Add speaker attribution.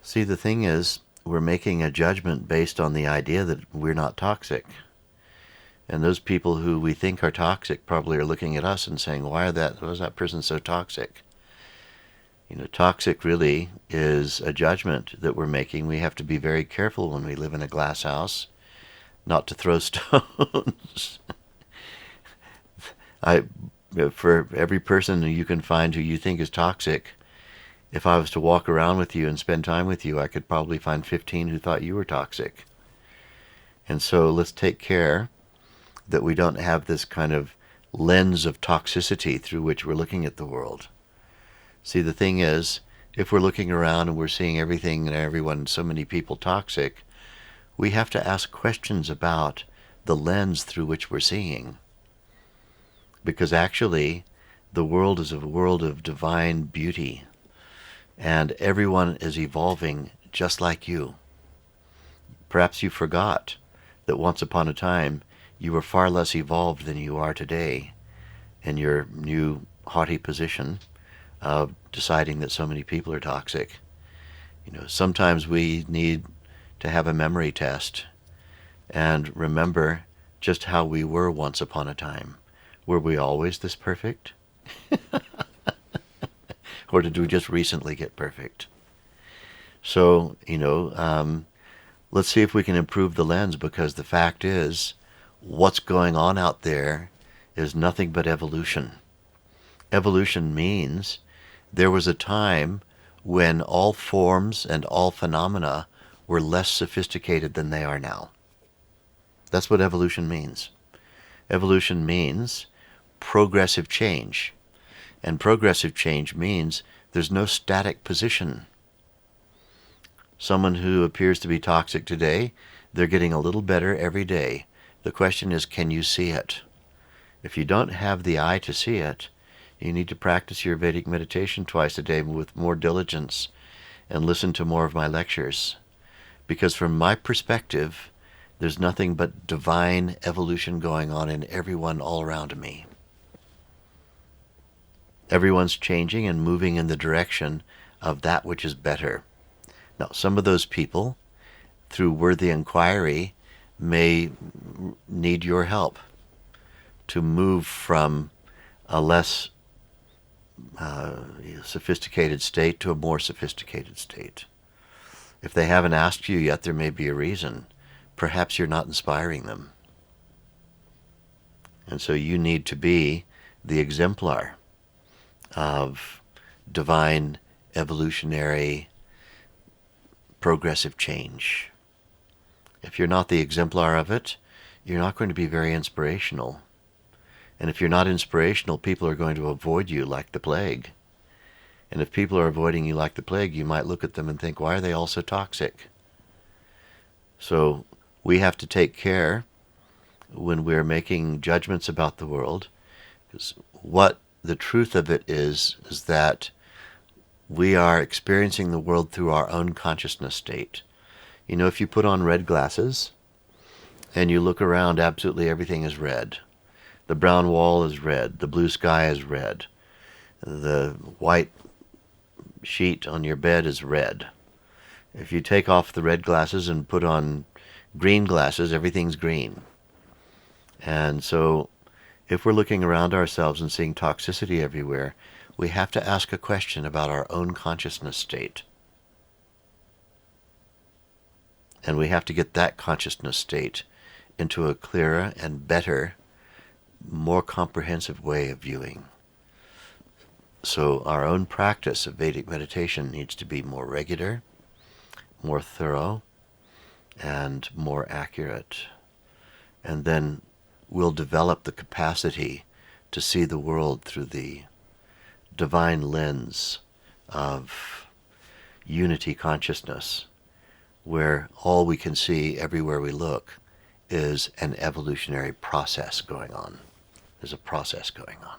Speaker 1: See, the thing is, we're making a judgment based on the idea that we're not toxic. And those people who we think are toxic probably are looking at us and saying, why is that person so toxic? Toxic really is a judgment that we're making. We have to be very careful when we live in a glass house not to throw stones. I, for every person who you can find who you think is toxic, if I was to walk around with you and spend time with you, I could probably find 15 who thought you were toxic. And so let's take care that we don't have this kind of lens of toxicity through which we're looking at the world. See, the thing is, if we're looking around and we're seeing everything and everyone, so many people toxic, we have to ask questions about the lens through which we're seeing. Because actually, the world is a world of divine beauty, and everyone is evolving just like you. Perhaps you forgot that once upon a time you were far less evolved than you are today in your new haughty position of deciding that so many people are toxic. Sometimes we need to have a memory test and remember just how we were once upon a time. Were we always this perfect? Or did we just recently get perfect? So, let's see if we can improve the lens, because the fact is, what's going on out there is nothing but evolution. Evolution means there was a time when all forms and all phenomena were less sophisticated than they are now. That's what evolution means. Evolution means progressive change. And progressive change means there's no static position. Someone who appears to be toxic today, they're getting a little better every day. The question is, can you see it? If you don't have the eye to see it, you need to practice your Vedic meditation twice a day with more diligence and listen to more of my lectures. Because from my perspective, there's nothing but divine evolution going on in everyone all around me. Everyone's changing and moving in the direction of that which is better. Now, some of those people, through worthy inquiry, may need your help to move from a less sophisticated state to a more sophisticated state. If they haven't asked you yet, there may be a reason. Perhaps you're not inspiring them. And so you need to be the exemplar of divine, evolutionary, progressive change. If you're not the exemplar of it, you're not going to be very inspirational. And if you're not inspirational, people are going to avoid you like the plague. And if people are avoiding you like the plague, you might look at them and think, why are they all so toxic? So we have to take care when we're making judgments about the world, because what the truth of it is that we are experiencing the world through our own consciousness state. If you put on red glasses and you look around, absolutely everything is red. The brown wall is red. The blue sky is red. The white sheet on your bed is red. If you take off the red glasses and put on green glasses, everything's green. And so if we're looking around ourselves and seeing toxicity everywhere, we have to ask a question about our own consciousness state. And we have to get that consciousness state into a clearer and better, more comprehensive way of viewing. So our own practice of Vedic meditation needs to be more regular, more thorough, and more accurate. And then we'll develop the capacity to see the world through the divine lens of unity consciousness, where all we can see everywhere we look is an evolutionary process going on. There's a process going on.